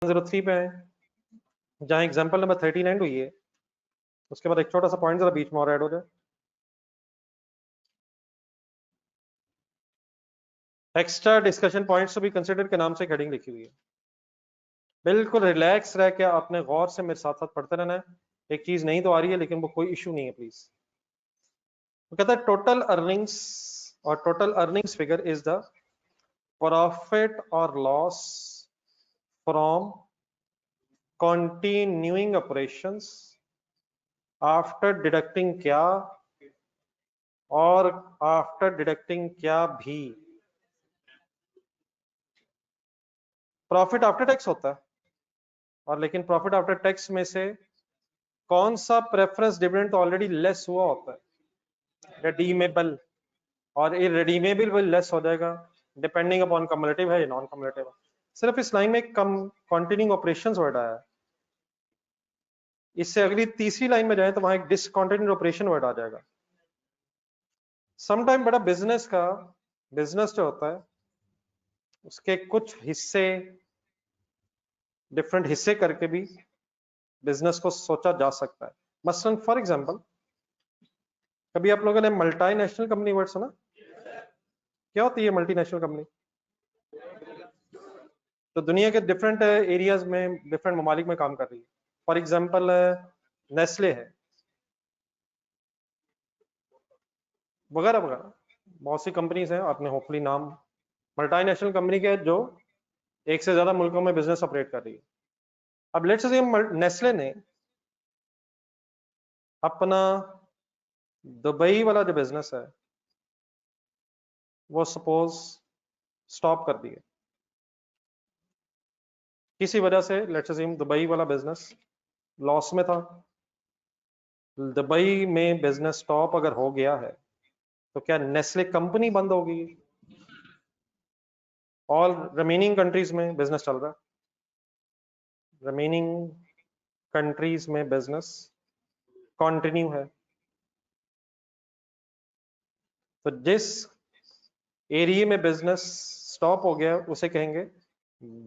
03 पे आए, जहां एग्जांपल नंबर 13 एंड हुई है, उसके बाद एक छोटा सा पॉइंट जरा बीच में और ऐड हो जाए। Extra discussion points to be consider के नाम से हेडिंग लिखी हुई है। बिल्कुल रिलैक्स रह के आपने गौर से मेरे साथ साथ पढ़ते रहना है। एक चीज नहीं तो आ रही है लेकिन वो कोई इशू नहीं है, प्लीज। तो कहता है टोटल अर्निंग्स, और total earnings figure is the profit और loss from continuing operations after deducting क्या और after deducting क्या भी। प्रॉफिट आफ्टर टैक्स होता है, और लेकिन प्रॉफिट आफ्टर टैक्स में से कौन सा प्रेफरेंस डिविडेंड ऑलरेडी लेस हुआ होता है, रेडीमेबल, और इरेडीमेबल भी लेस हो जाएगा डिपेंडिंग अपॉन कम्युलेटिव है या नॉन कम्युलेटिव है। सिर्फ इस लाइन में कंटिन्यूइंग ऑपरेशंस वर्ड आया है। इससे अगली तीसरी लाइन में जाए तो वहां एक डिसकंटिन्यूड ऑपरेशन वर्ड आ जाएगा। समटाइम बड़ा बिजनेस जो होता है उसके कुछ हिस्से, डिफरेंट हिस्से करके भी बिजनेस को सोचा जा सकता है। मसलन फॉर एग्जांपल, कभी आप लोगों ने मल्टीनेशनल कंपनी वर्ड सुना? क्या होती है मल्टीनेशनल कंपनी? तो दुनिया के डिफरेंट एरियाज में, डिफरेंट ममालिक में काम कर रही है। फॉर एग्जांपल नेस्ले है, वगैरह वगैरह बहुत सी कंपनीज हैं, आपने होपफुली नाम मल्टीनेशनल कंपनी के जो एक से ज्यादा मुल्कों में बिजनेस ऑपरेट कर रही है। अब लेट्स से नेस्ले ने अपना दुबई वाला जो बिजनेस है वो सपोज स्टॉप कर दिए किसी वजह से। लेट्स से दुबई वाला बिजनेस लॉस में था, दुबई में बिजनेस स्टॉप अगर हो गया है तो क्या नेस्ले कंपनी बंद होगी? ऑल रिमेनिंग कंट्रीज में बिजनेस चल रहा है, रिमेनिंग कंट्रीज में बिजनेस कंटिन्यू है। तो जिस एरिया में बिजनेस स्टॉप हो गया उसे कहेंगे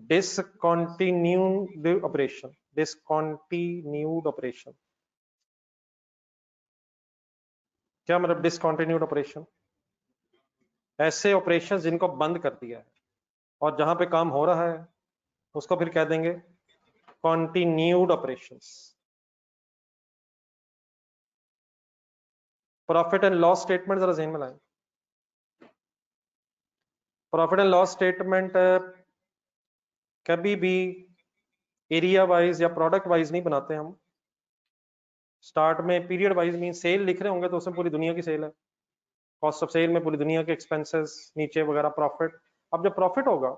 डिसकंटिन्यूड ऑपरेशन। डिसकंटिन्यूड ऑपरेशन क्या मतलब? डिसकंटिन्यूड ऑपरेशन ऐसे ऑपरेशन जिनको बंद कर दिया है, और जहां पे काम हो रहा है उसको फिर कह देंगे continued operations. Profit and loss statement जरा ज़हन में लाएं। प्रॉफिट एंड लॉस स्टेटमेंट कभी भी एरिया वाइज या प्रोडक्ट वाइज नहीं बनाते हम। स्टार्ट में पीरियड वाइज मीन सेल लिख रहे होंगे तो उसमें पूरी दुनिया की सेल है, कॉस्ट ऑफ सेल में पूरी दुनिया के एक्सपेंसेस नीचे वगैरह प्रॉफिट। अब जब प्रॉफिट होगा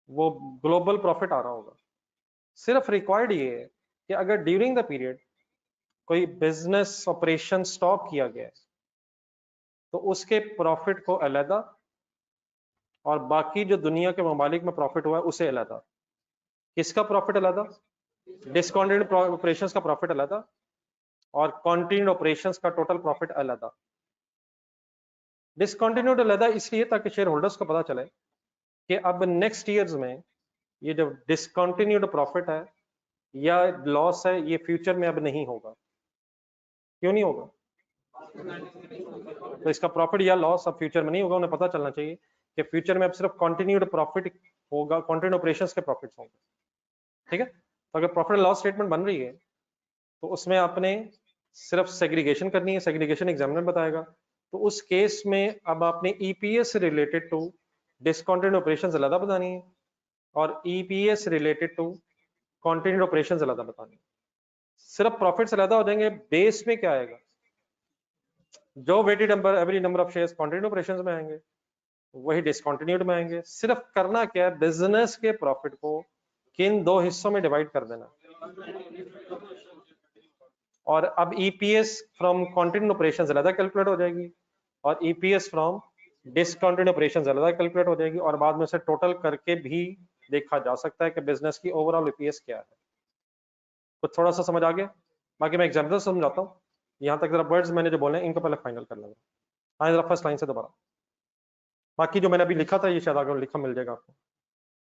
वो ग्लोबल प्रॉफिट आ रहा होगा। सिर्फ रिक्वायर्ड ये है कि अगर ड्यूरिंग द पीरियड कोई बिजनेस ऑपरेशन स्टॉप किया गया है तो उसके प्रॉफिट को अलहदा, और बाकी जो दुनिया के ममालिक में प्रॉफिट हुआ है उसे अलहदा। किसका प्रॉफिट अलहदा? डिसकंटिन्यूड ऑपरेशंस का प्रॉफिट अलहदा, और कंटिन्यूड ऑपरेशंस का टोटल प्रॉफिट अलहदा। डिसकंटिन्यूड अलहदा इसलिए ताकि शेयर होल्डर्स को पता चले कि अब नेक्स्ट ईयर्स में ये जो डिसकंटिन्यूड प्रॉफिट है या लॉस है ये फ्यूचर में अब नहीं होगा। क्यों नहीं होगा? तो इसका प्रॉफिट या लॉस अब फ्यूचर में नहीं होगा। उन्हें पता चलना चाहिए कि फ्यूचर में अब सिर्फ कंटिन्यूड प्रॉफिट होगा, कंटिन्यूड ऑपरेशंस के प्रॉफिट्स होंगे। ठीक है? तो अगर प्रॉफिट एंड लॉस स्टेटमेंट बन रही है तो उसमें आपने सिर्फ सेग्रीगेशन करनी है, सेग्रीगेशन एग्जामिनर बताएगा। तो उस केस में अब आपने EPS related to discontinued operations अलग बतानी है, और EPS related to continued operations अलग बतानी है। सिर्फ प्रॉफिट्स अलग हो जाएंगे, बेस में क्या आएगा? जो weighted number, every number of shares continued operations में आएंगे वही डिसकंटिन्यूड में आएंगे। सिर्फ करना क्या है, बिजनेस के प्रॉफिट को किन दो हिस्सों में डिवाइड कर देना। और अब ईपीएस फ्रॉम कंटिन्यूड ऑपरेशंस अलग कैलकुलेट हो जाएगी, और ईपीएस फ्रॉम डिसकंटिन्यूड ऑपरेशंस अलग कैलकुलेट हो जाएगी, और बाद में से टोटल करके भी देखा जा सकता है कि बिजनेस की ओवरऑल ईपीएस क्या है। कुछ थोड़ा सा समझ आ गया? बाकी मैं एग्जाम्पल समझाता हूँ। यहाँ तक जरा वर्ड्स मैंने जो बोले इनको पहले फाइनल कर लेंगे। हाँ, जरा फर्स्ट लाइन से दोबारा। बाकी जो मैंने अभी लिखा था ये शायद आगे लिखा मिल जाएगा आपको।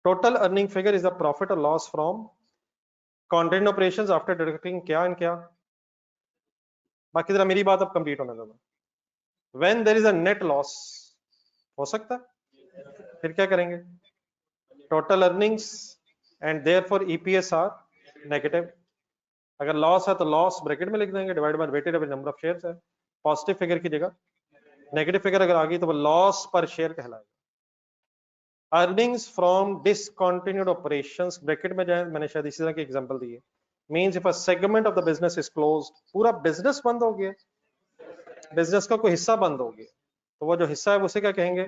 Total earning figure is the profit और loss from continuing operations after deducting क्या एंड क्या। बाकी जरा मेरी बात अब कंप्लीट होने दो। When there is a net loss, हो सकता है, फिर क्या करेंगे? Total earnings and therefore EPS are negative. अगर लॉस है तो लॉस ब्रैकेट में लिख देंगे, divide by weighted average number of shares है। पॉजिटिव फिगर की जगह नेगेटिव फिगर अगर आ गई तो वो लॉस पर शेयर कहलाएगा। Earnings from discontinued operations bracket में जाए, मैंने शायद इसी तरह की एग्जांपल दी है। Means if a segment of the business is closed, पूरा बिजनेस बंद हो गया, बिजनेस का कोई हिस्सा बंद हो गया, तो वो जो हिस्सा है उसे क्या कहेंगे?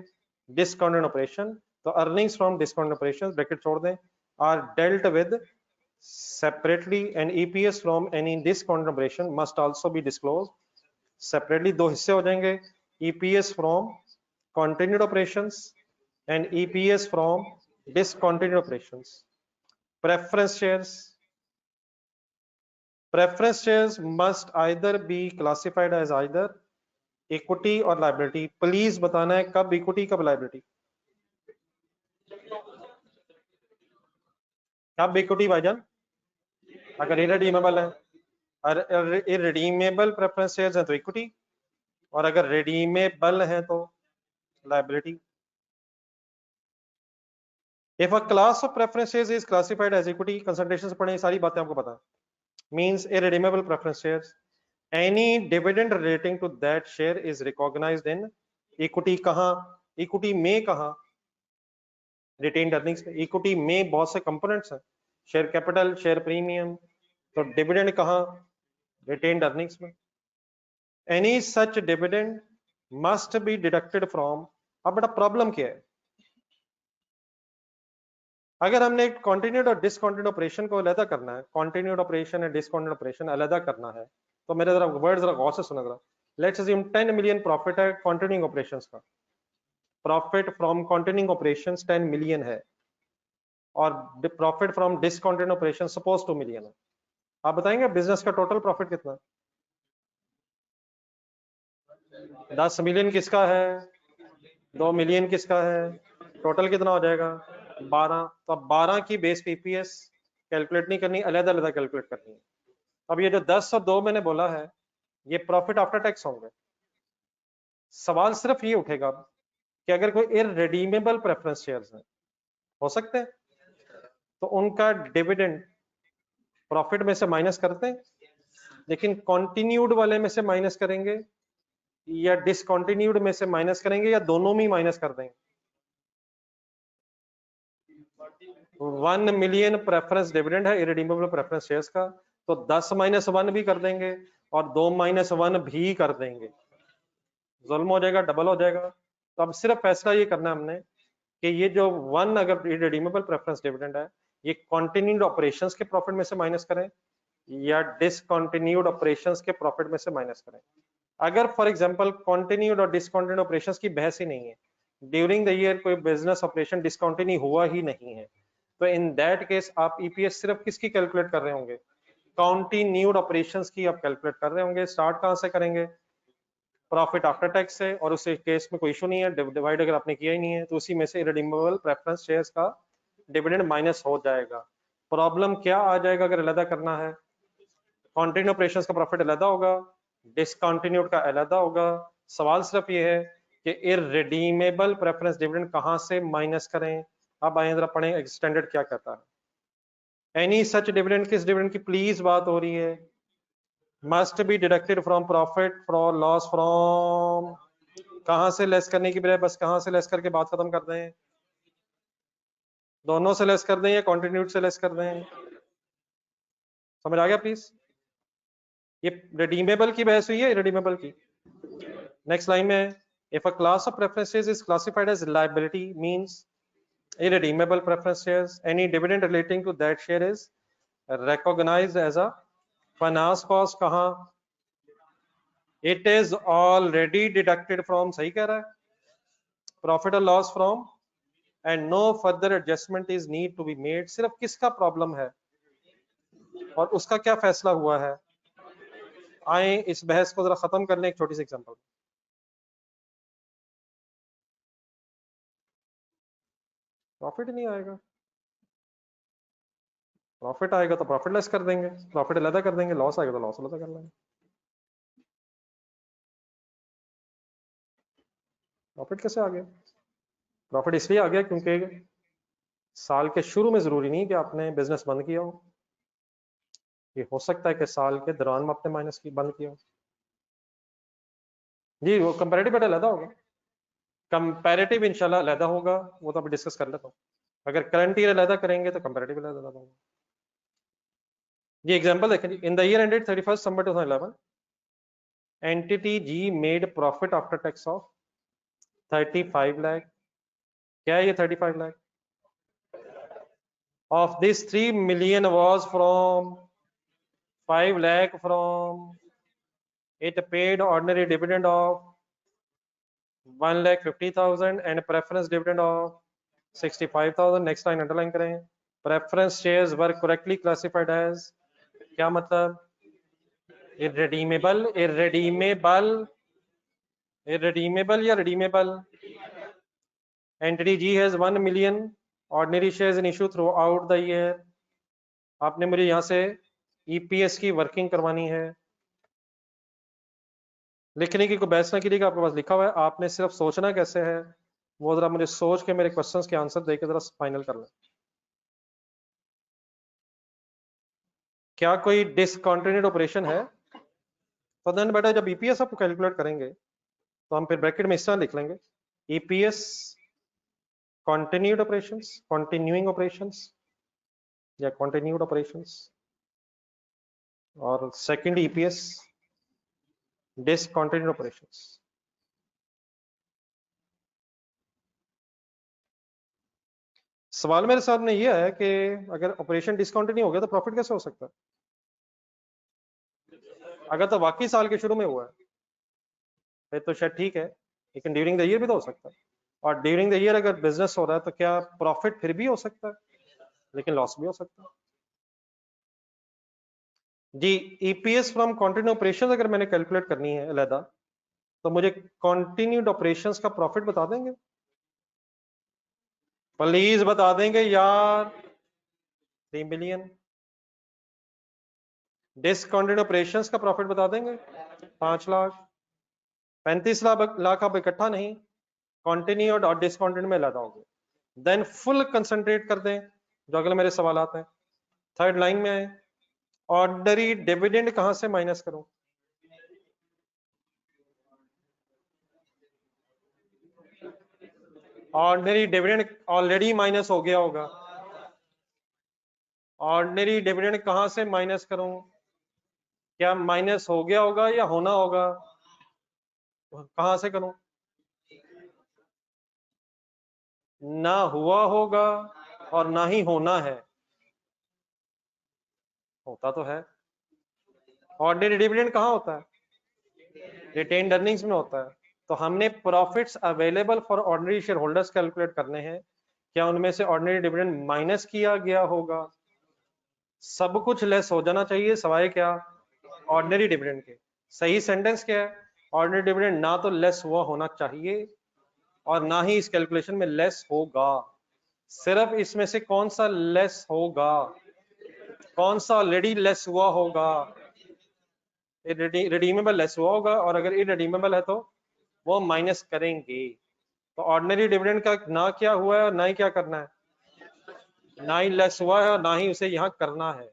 Discontinued operation. तो earnings from discontinued operations bracket छोड़ दें, are dealt with separately and EPS from any discontinued operation must also be disclosed separately। दो हिस्से हो जाएंगे, EPS from continued operations and EPS from discontinued operations। preference shares must either be classified as either equity or liability। Please बताना है कब equity कब liability, कब equity भाईजान? अगर इरेडीमेबल है, इरेडीमेबल प्रेफरेंस शेयर्स हैं तो इक्विटी, और अगर redeemable है तो liability। If a class of preference shares is classified as equity, concentration से पढ़े सारी बातें आपको पता है। Means irredeemable preference shares, any dividend relating to that share is recognized in equity। कहाँ? इक्विटी में कहाँ? रिटेन्ड अर्निंग्स में। इक्विटी में बहुत से कंपोनेंट्स हैं, शेयर कैपिटल, शेयर प्रीमियम, तो डिविडेंड कहाँ? रिटेन्ड अर्निंग्स में। Any such dividend must be deducted from. अब बड़ा प्रॉब्लम क्या है, अगर हमने कॉन्टिन्यूड और डिसकॉन्टिन्यूड ऑपरेशन को अलग करना है, कॉन्टिन्यूड ऑपरेशन और डिसकॉन्टिन्यूड ऑपरेशन अलग करना है, तो मेरे जरा वर्ड जरा गौर से सुना जरा। लेट्स अज्यूम 10 मिलियन प्रॉफिट है कॉन्टिन्यूइंग ऑपरेशंस का, profit from continuing operations 10 million है, और profit from discontinuing operation suppose 2 million है। आप बताएंगे बिजनेस का टोटल प्रॉफिट कितना? 10 मिलियन किसका है, 2 मिलियन किसका है, टोटल कितना हो जाएगा? 12। तो अब 12 की बेस पे ईपीएस कैलकुलेट नहीं करनी, अलग अलग कैलकुलेट करनी है। अब ये जो 10 और 2 मैंने बोला है, ये प्रॉफिट आफ्टर टैक्स होंगे। सवाल सिर्फ ये उठेगा कि अगर कोई इररिडीमेबल प्रेफरेंस शेयर्स हैं, हो सकते हैं, तो उनका डिविडेंड प्रॉफिट में से माइनस करते हैं, लेकिन कॉन्टिन्यूड वाले में से माइनस करेंगे या डिसकॉन्टिन्यूड में से माइनस करेंगे, या दोनों में माइनस कर देंगे। 1 मिलियन प्रेफरेंस डिविडेंड है इररिडीमेबल प्रेफरेंस शेयर्स का, तो 10 माइनस 1 भी कर देंगे और 2 माइनस 1 भी कर देंगे, जुल्म हो जाएगा, डबल हो जाएगा। तो अब सिर्फ फैसला ये करना है हमने कि ये जो 1 अगर इररिडीमेबल प्रेफरेंस डिविडेंड है, ये कॉन्टिन्यूड ऑपरेशंस के प्रॉफिट में से माइनस करें या डिसकंटिन्यूड ऑपरेशंस के प्रॉफिट में से माइनस करें। अगर फॉर एग्जांपल कॉन्टिन्यूड और डिसकंटिन्यूड ऑपरेशंस की बहस ही नहीं है, ड्यूरिंग द ईयर कोई बिजनेस ऑपरेशन डिसकंटिन्यू हुआ ही नहीं है, तो इन दैट केस आप ईपीएस सिर्फ किसकी कैलकुलेट कर रहे होंगे? कॉन्टिन्यूड ऑपरेशंस की आप कैलकुलेट कर रहे होंगे। स्टार्ट कहां से करेंगे? प्रॉफिट आफ्टर टैक्स से, और उस केस में कोई इशू नहीं है, डिवाइड अगर आपने किया ही नहीं है तो उसी में से इररिडीमेबल प्रेफरेंस शेयर्स का डिविडेंड माइनस हो जाएगा। प्रॉब्लम क्या आ जाएगा अगर अलग करना है? कॉन्टिन्यू ऑपरेशंस का प्रॉफिट अलग होगा, डिसकंटिन्यूड का अलग होगा। सवाल सिर्फ ये है कि इररिडीमेबल प्रेफरेंस डिविडेंड कहां से माइनस करें। अब आइए जरा पढ़ें स्टैंडर्ड क्या कहता है। एनी सच डिविडेंड, किस डिविडेंड की प्लीज बात हो रही है? Must be deducted from profit from loss from, कहां से लेस करने की बजाय बस कहां से लेस करके बात खत्म कर दें? दोनों से लेस कर दें या कॉन्टिन्यूड से लेस कर दें? समझ आ गया प्लीज? ये रिडीमेबल की बहस हुई है, इररिडीमेबल की। नेक्स्ट लाइन में, if a class of preferences is classified as liability means irredeemable preference shares, any dividend relating to that share is recognized as a finance cost। कहाँ? it is already deducted from, सही कह रहा है, profit or loss from, and no further adjustment is need to be made। सिर्फ किसका problem है और उसका क्या फैसला हुआ है? आए इस बहस को जरा खत्म कर लें एक छोटी सी एग्जांपल। प्रॉफिट नहीं आएगा, प्रॉफिट आएगा तो प्रॉफिट लेस कर देंगे, प्रॉफिट अलग कर देंगे, लॉस आएगा तो लॉस अलग कर लेंगे। प्रॉफिट कैसे आ गया? प्रॉफिट इसलिए आ गया क्योंकि साल के शुरू में जरूरी नहीं कि आपने बिजनेस बंद किया हो, ये हो सकता है कि साल के दौरान में आपने माइनस की बंद किया हो। जी वो कंपैरेटिव बेटा अलग होगा, कंपैरेटिव इंशाल्लाह अलग होगा, वो तो अभी डिस्कस कर लेता हूँ। अगर करंट ईयर अलग करेंगे तो कंपैरेटिव अलग होगा। ये एग्जांपल देखें, in the year ended 31 December 2011 entity G made profit after tax of 35 lakh. क्या है ये 35 lakh? Of this 3 million was from 5 lakh from it paid ordinary dividend of 1,50,000 and preference dividend of 65,000. next line underline करें, preference shares were correctly classified as, क्या मतलब? irredeemable, irredeemable, irredeemable या redeemable? entity G has 1 million ordinary shares in issue throughout the year. आपने मुझे यहाँ से EPS की working करवानी है, लिखने की कोई बहस ना कीजिएगा, आपके पास लिखा हुआ है, आपने सिर्फ सोचना कैसे है वो जरा मुझे सोच के मेरे क्वेश्चंस के आंसर देके जरा फाइनल कर लें। क्या कोई डिसकंटिन्यूड ऑपरेशन है? तो देन बेटा जब ईपीएस आप कैलकुलेट करेंगे तो हम फिर ब्रैकेट में इस तरह लिख लेंगे, EPS continued operations, continuing operations या कंटिन्यूड ऑपरेशंस, और सेकंड ईपीएस डिसकंटिन्यूड ऑपरेशंस। सवाल मेरे सामने ये है कि अगर ऑपरेशन डिसकंटिन्यू हो गया तो प्रॉफिट कैसे हो सकता है? अगर तो वाकई साल के शुरू में हुआ है फिर तो शायद ठीक है, लेकिन ड्यूरिंग द ईयर भी तो हो सकता है, और ड्यूरिंग द ईयर अगर बिजनेस हो रहा है तो क्या प्रॉफिट फिर भी हो सकता है, लेकिन लॉस भी हो सकता है। जी ईपीएस फ्रॉम कंटिन्यू ऑपरेशंस अगर मैंने कैलकुलेट करनी है अलहदा, तो मुझे कंटिन्यूड ऑपरेशंस का प्रॉफिट बता देंगे? प्लीज बता देंगे यार। 3 बिलियन। डिसकंटिन्यूड ऑपरेशंस का प्रॉफिट बता देंगे? 5 लाख। 35 लाख आप इकट्ठा नहीं, कंटिन्यूड और डिसकंटिन्यूड में अलग होंगे। देन फुल कंसंट्रेट कर दें, जो अगले मेरे सवाल आते हैं। थर्ड लाइन में आए, ऑर्डिनरी डिविडेंड कहां से माइनस करूं? ऑर्डिनरी डिविडेंड ऑलरेडी माइनस हो गया होगा, ऑर्डिनरी डिविडेंड कहां से माइनस करूं? क्या माइनस हो गया होगा या होना होगा? कहां से करूं? ना हुआ होगा और ना ही होना है, होता तो है। ऑर्डिनरी डिविडेंड कहां होता है? रिटेन्ड अर्निंग्स में होता है। तो हमने profits available for ordinary share holders calculate करने हैं, क्या उनमें से ऑर्डिनरी डिविडेंड माइनस किया गया होगा? सब कुछ लेस हो जाना चाहिए सवाए क्या? ऑर्डिनरी डिविडेंड के। सही सेंटेंस क्या है? ऑर्डिनरी डिविडेंड ना तो लेस हुआ होना चाहिए और ना ही इस कैलकुलेशन में लेस होगा। सिर्फ इसमें से कौन सा लेस होगा? कौन सा ऑलरेडी लेस हुआ होगा? रिडीमेबल लेस हुआ होगा, और अगर इररिडीमेबल है तो वो माइनस करेंगे। तो ऑर्डिनरी डिविडेंड का ना क्या हुआ है और ना ही क्या करना है, ना ही लेस हुआ है और ना ही उसे यहाँ करना है।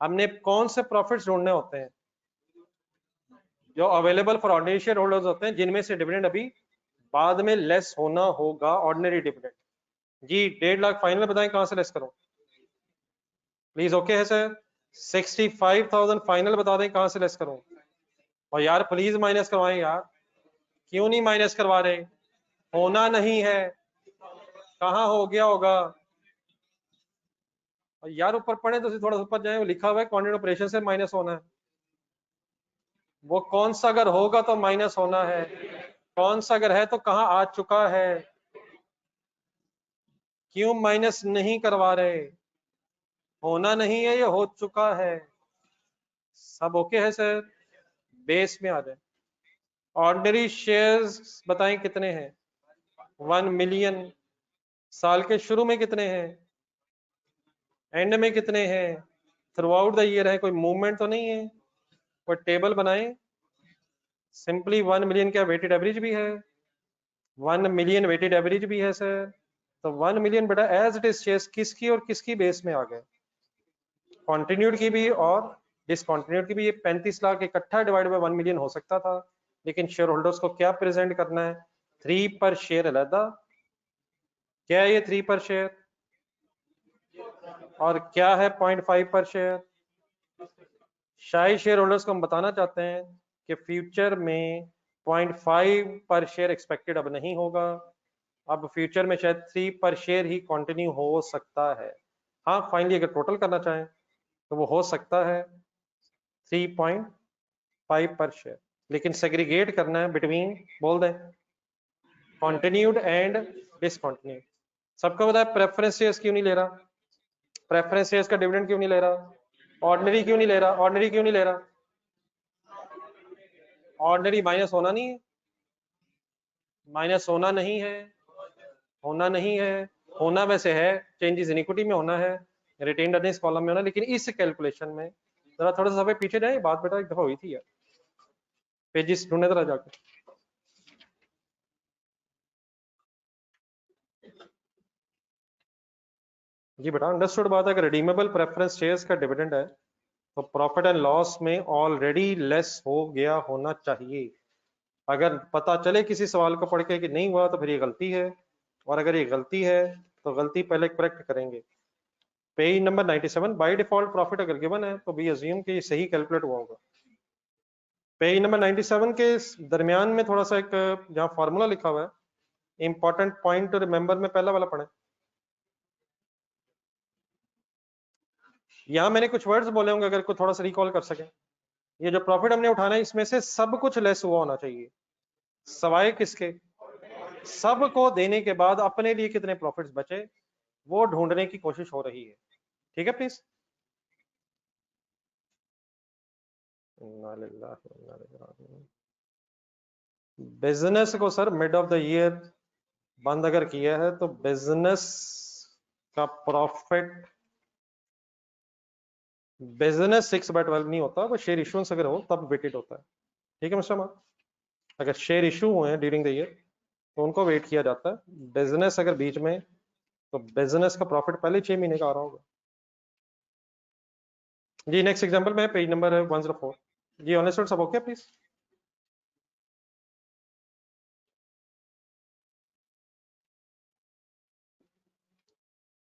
हमने कौन से प्रॉफिट्स ढूंढने होते हैं? जो available for ordinary share holders होते हैं, जिनमें से डिविडेंड अभी बाद में लेस होना होगा, ऑर्डिनरी डिविडेंड। जी 1.5 लाख फाइनल बताएं कहां से लेस करूं? प्लीज ओके है सर? 65,000 फाइनल बता दें कहां से लेस करूं? और यार प्लीज माइनस करवाएं यार, क्यों नहीं माइनस करवा रहे? होना नहीं है, कहां हो गया होगा? और यार ऊपर पढ़े तो थोड़ा ऊपर जाए, लिखा हुआ है क्वांटिटी ऑपरेशन से माइनस होना है। वो कौन सा अगर होगा तो माइनस होना है, कौन सा अगर है तो कहां आ चुका है? क्यों माइनस नहीं करवा रहे? होना नहीं है, ये हो चुका है। सब ओके है सर? बेस में आ जाए। ऑर्डिनरी शेयर्स बताएं कितने हैं? 1 मिलियन। साल के शुरू में कितने हैं? एंड में कितने हैं, थ्रू आउट द ईयर है, कोई मूवमेंट तो नहीं है, कोई टेबल बनाए, सिंपली 1 मिलियन क्या वेटेड एवरेज भी है, 1 मिलियन वेटेड एवरेज भी है सर, तो 1 मिलियन बेटा एज इट इज शेयर्स किसकी और किसकी बेस में आ गए, कॉन्टिन्यूड की भी और डिसकॉन्टिन्यूड की भी। ये 35 लाख इकट्ठा डिवाइड बाय 1 मिलियन हो सकता था, लेकिन शेयर होल्डर्स को क्या प्रेजेंट करना है, 3 पर शेयर अलहदा। क्या है ये 3 पर शेयर, और क्या है 0.5 पर शेयर। शायद शेयर होल्डर्स को हम बताना चाहते हैं कि फ्यूचर में 0.5 पर शेयर एक्सपेक्टेड अब नहीं होगा, अब फ्यूचर में शायद 3 पर शेयर ही कंटिन्यू हो सकता है। हाँ फाइनली अगर टोटल करना चाहें तो वो हो सकता है 3.5 पर शेयर, लेकिन सेग्रीगेट करना है बिटवीन, बोल दें, कंटिन्यूड एंड डिसकंटिन्यूड। सबको पता है प्रेफरेंस शेयर्स क्यों नहीं ले रहा, प्रेफरेंस शेयर्स का डिविडेंड क्यों नहीं ले रहा, ऑर्डिनरी क्यों नहीं ले रहा, ऑर्डिनरी क्यों नहीं ले रहा, ऑर्डिनरी माइनस होना नहीं है, माइनस होना नहीं है, होना नहीं है, होना वैसे है, चेंजेस इन इक्विटी में होना है, रिटेन्ड अर्निंग्स कॉलम में होना, लेकिन इस कैलकुलेशन में जरा थोड़ा सा पीछे जाए, बात बेटा एक दफा हुई थी यार, पेजेस ढूंढने जरा जाकर। जी बेटा अंडरस्टूड बात है, अगर रिडीमेबल प्रेफरेंस शेयर्स का डिविडेंड है तो प्रॉफिट एंड लॉस में ऑलरेडी लेस हो गया होना चाहिए। अगर पता चले किसी सवाल को पढ़ के कि नहीं हुआ तो फिर ये गलती है, और अगर ये गलती है तो गलती पहले करेक्ट करेंगे। Page number 97, by default profit अगर गिवन है तो बी अज्यूम कि ये सही कैलकुलेट हुआ होगा। पेज नंबर 97 के दरमियान में थोड़ा सा एक जहाँ फॉर्मूला लिखा हुआ है, इंपॉर्टेंट पॉइंट टू रिमेंबर में पहला वाला पढ़े। यहाँ मैंने कुछ वर्ड्स बोले होंगे, अगर कोई थोड़ा सा रिकॉल कर सके। ये जो प्रॉफिट हमने उठाना है इसमें से सब कुछ लेस हुआ होना चाहिए, सवाए किसके, सब को देने के बाद अपने लिए कितने प्रॉफिट्स बचे वो ढूंढने की कोशिश हो रही है। ठीक है प्लीज। बिजनेस को sir mid of the year बंद अगर किया है तो बिजनेस का प्रॉफिट, बिजनेस 6/12 नहीं होता, वो शेयर इशुएंस अगर हो तब वेटेड होता है। ठीक है मिस्टर मा, अगर शेयर इशू हुए हैं ड्यूरिंग द ईयर तो उनको वेट किया जाता है, बिजनेस अगर बीच में, तो बिजनेस का प्रॉफिट पहले 6 महीने का आ रहा होगा। जी नेक्स्ट एग्जांपल में पेज नंबर 104। जी ऑनलाइन सब ओके प्लीज।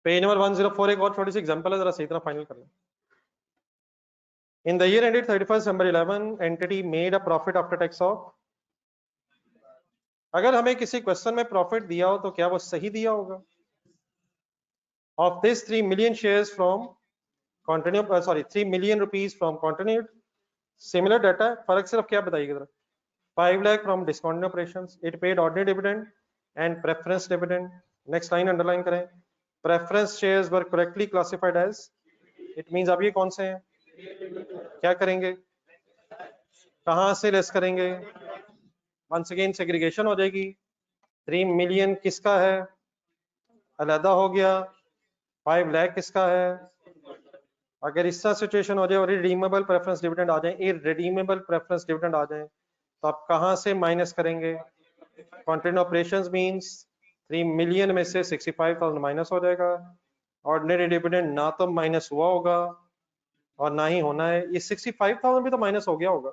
पेज नंबर 104 एक और छोटी सी एग्जांपल है, जरा सही तरह फाइनल कर लें। In the year ended 31st December 11, entity made a profit after tax of, अगर हमें किसी क्वेश्चन में प्रॉफिट दिया हो तो क्या वो सही दिया होगा, of this 3 million shares from continued, sorry 3 million rupees from continued, similar data, फर्क सिर्फ क्या बताइएगा जरा, 5 lakh from discontinued operations, it paid ordinary dividend and preference dividend, next line underline करें, preference shares were correctly classified as, it means अब ये कौन से हैं, क्या करेंगे, कहां से लेस करेंगे, वंस अगेन सेग्रीगेशन हो जाएगी, 3 मिलियन किसका है, अलहदा हो गया, 5 लाख किसका है। अगर इस तरह सिचुएशन हो जाए और रिडीमेबल प्रेफरेंस डिविडेंड आ जाए, इररिडीमेबल प्रेफरेंस डिविडेंड आ जाए, तो आप कहां से माइनस करेंगे, कंटिन्यूड ऑपरेशंस मींस 3 मिलियन में से 65,000 माइनस हो जाएगा, ऑर्डिनरी डिविडेंड ना तो माइनस हुआ होगा और ना ही होना है, ये 65,000 भी तो माइनस हो गया होगा,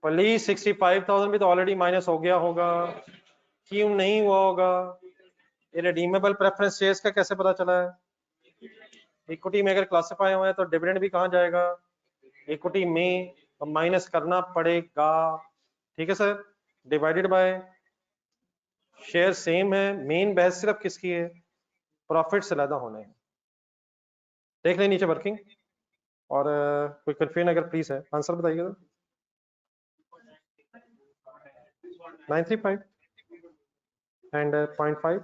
प्लीज 65,000 भी तो ऑलरेडी माइनस हो गया होगा, क्यों नहीं हुआ होगा, इररिडीमेबल प्रेफरेंस शेयर्स का कैसे पता चला है, इक्विटी में अगर क्लासिफाई हुआ है तो डिविडेंड भी कहां जाएगा, इक्विटी में, तो माइनस करना पड़ेगा। ठीक है sir, divided by share same है, मेन बहस सिर्फ किसकी है, प्रॉफिट से ज्यादा होने हैं। देख लें नीचे वर्किंग, और कोई कंफ्यूजन अगर प्लीज है आंसर बताइएगा। 935 एंड 0.5